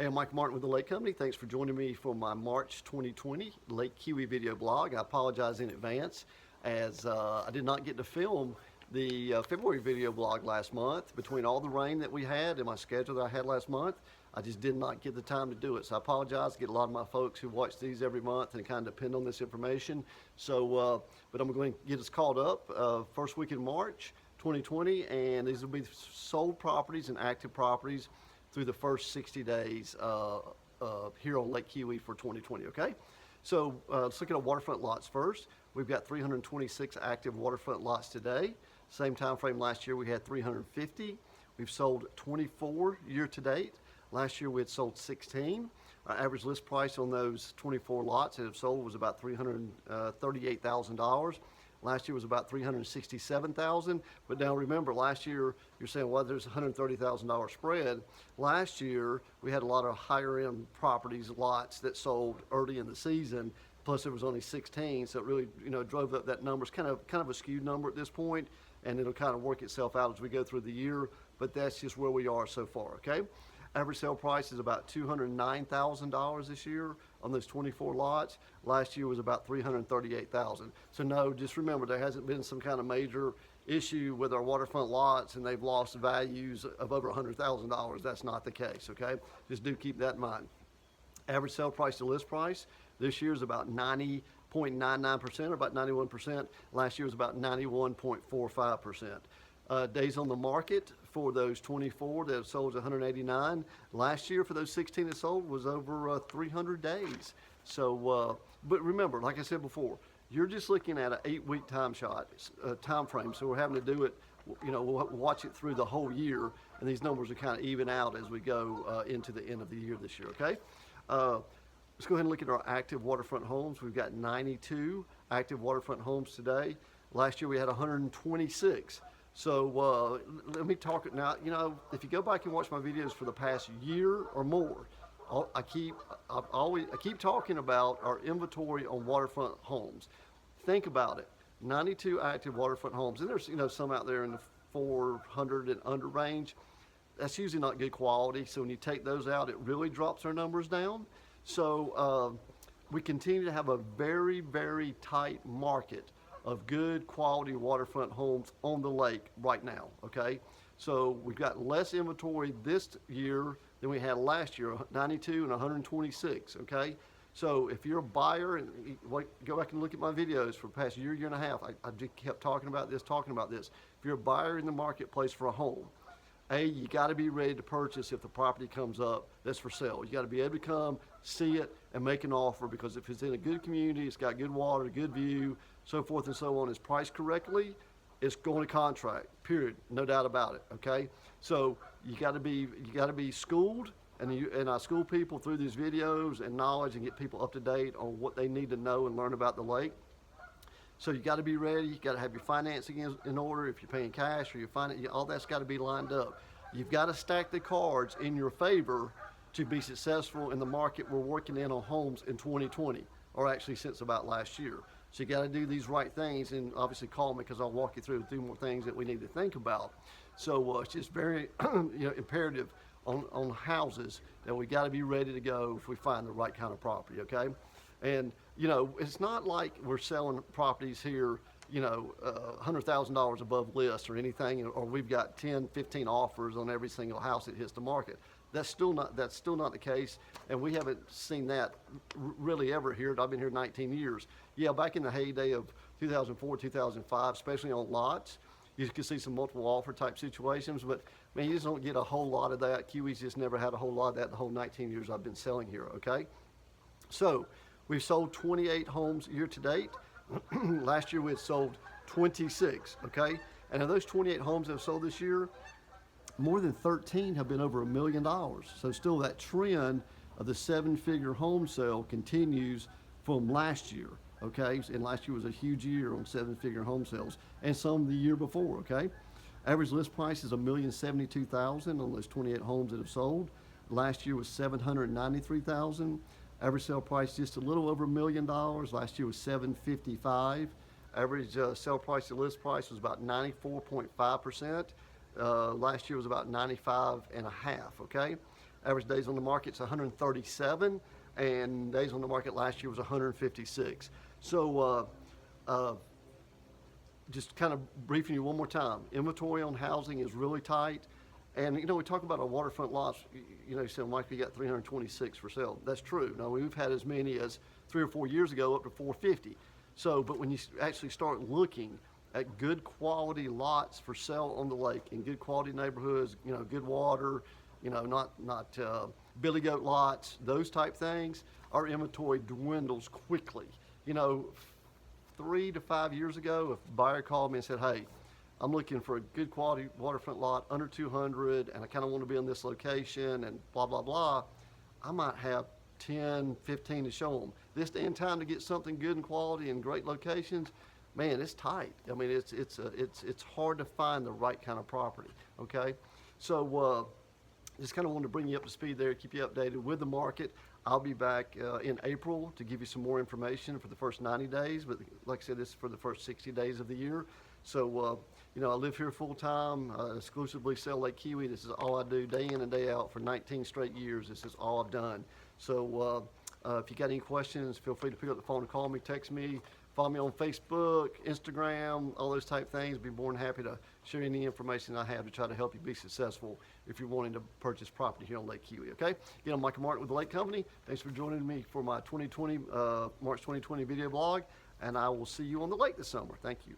Hey, I'm Mike Martin with the Lake Company. Thanks for joining me for my March 2020 Lake Keowee video blog. I apologize in advance as I did not get to film the February video blog last month. Between all the rain that we had and my schedule that I had last month, I just did not get the time to do it. So I apologize. I get a lot of my folks who watch these every month and kind of depend on this information. So, but I'm going to get us caught up first week in March 2020, and these will be sold properties and active properties through the first 60 days here on Lake Keowee for 2020, okay? So let's look at waterfront lots first. We've got 326 active waterfront lots today. Same time frame last year we had 350. We've sold 24 year to date. Last year we had sold 16. Our average list price on those 24 lots that have sold was about $338,000. Last year was about $367,000, but now remember, last year you're saying, well, there's a $130,000 spread. Last year we had a lot of higher end properties, lots that sold early in the season. Plus there was only 16, so it really, drove up that number. It's kind of a skewed number at this point, and it'll kind of work itself out as we go through the year. But that's just where we are so far. Okay. Average sale price is about $209,000 this year on those 24 lots. Last year was about $338,000. So no, just remember there hasn't been some kind of major issue with our waterfront lots and they've lost values of over $100,000. That's not the case, okay? Just do keep that in mind. Average sale price to list price this year is about 90.99% or about 91%. Last year was about 91.45%. Days on the market for those 24 that have sold 189. Last year for those 16 that sold was over 300 days. So, but remember, like I said before, you're just looking at an 8-week time frame. So we're having to do it, we'll watch it through the whole year, and these numbers will kind of even out as we go into the end of the year this year, okay? Let's go ahead and look at our active waterfront homes. We've got 92 active waterfront homes today. Last year we had 126. So let me talk now. If you go back and watch my videos for the past year or more, I keep talking about our inventory on waterfront homes. Think about it: 92 active waterfront homes, and there's some out there in the 400 and under range. That's usually not good quality. So when you take those out, it really drops our numbers down. So we continue to have a very, very tight market of good quality waterfront homes on the lake right now, okay? So we've got less inventory this year than we had last year, 92 and 126, okay? So if you're a buyer, and go back and look at my videos for the past year and a half, I just kept talking about this. If you're a buyer in the marketplace for a home, you gotta be ready to purchase if the property comes up that's for sale. You gotta be able to come, see it, and make an offer, because if it's in a good community, it's got good water, good view, so forth and so on, is priced correctly, it's going to contract, period, no doubt about it, okay? So you gotta be schooled, and I school people through these videos and knowledge and get people up to date on what they need to know and learn about the lake. So you got to be ready. You got to have your financing in order. If you're paying cash or you're all that's got to be lined up. You've got to stack the cards in your favor to be successful in the market we're working in on homes in 2020, or actually since about last year. So you got to do these right things, and obviously call me because I'll walk you through a few more things that we need to think about. So it's just very imperative on houses that we got to be ready to go if we find the right kind of property, okay? And it's not like we're selling properties here, $100,000 above list or anything, or we've got 10, 15 offers on every single house that hits the market. That's still not the case, and we haven't seen that really ever here. I've been here 19 years. Yeah, back in the heyday of 2004, 2005, especially on lots, you could see some multiple offer type situations, but man, you just don't get a whole lot of that. Keowee's just never had a whole lot of that the whole 19 years I've been selling here, okay? So we've sold 28 homes year to date. Last year we had sold 26, okay? And of those 28 homes that have sold this year, more than 13 have been over $1 million. So still that trend of the 7-figure home sale continues from last year, okay? And last year was a huge year on 7-figure home sales, and some the year before, okay? Average list price is $1,072,000 on those 28 homes that have sold. Last year was $793,000. Average sale price just a little over $1 million. Last year was $755,000. Average sale price to list price was about 94.5%. Last year was about 95.5%, okay? Average days on the market's 137, and days on the market last year was 156. So just kind of briefing you one more time, inventory on housing is really tight. And, we talk about our waterfront lots, you said, Mike, we got 326 for sale. That's true. Now, we've had as many as 3 or 4 years ago up to 450. So, but when you actually start looking at good quality lots for sale on the lake in good quality neighborhoods, good water, not billy goat lots, those type things, our inventory dwindles quickly. 3 to 5 years ago, if a buyer called me and said, hey, I'm looking for a good quality waterfront lot under 200 and I kind of want to be in this location and blah, blah, blah, I might have 10, 15 to show them. This day and time to get something good and quality and great locations, man, it's tight. I mean, it's hard to find the right kind of property, okay? So just kind of wanted to bring you up to speed there, keep you updated with the market. I'll be back in April to give you some more information for the first 90 days, but like I said, this is for the first 60 days of the year. So, I live here full time, exclusively sell Lake Keowee. This is all I do day in and day out for 19 straight years. This is all I've done. So, if you got any questions, feel free to pick up the phone and call me, text me, follow me on Facebook, Instagram, all those type things. Be more than happy to share any information I have to try to help you be successful if you're wanting to purchase property here on Lake Keowee, okay? Again, I'm Michael Martin with the Lake Company. Thanks for joining me for my March 2020 video blog, and I will see you on the lake this summer. Thank you.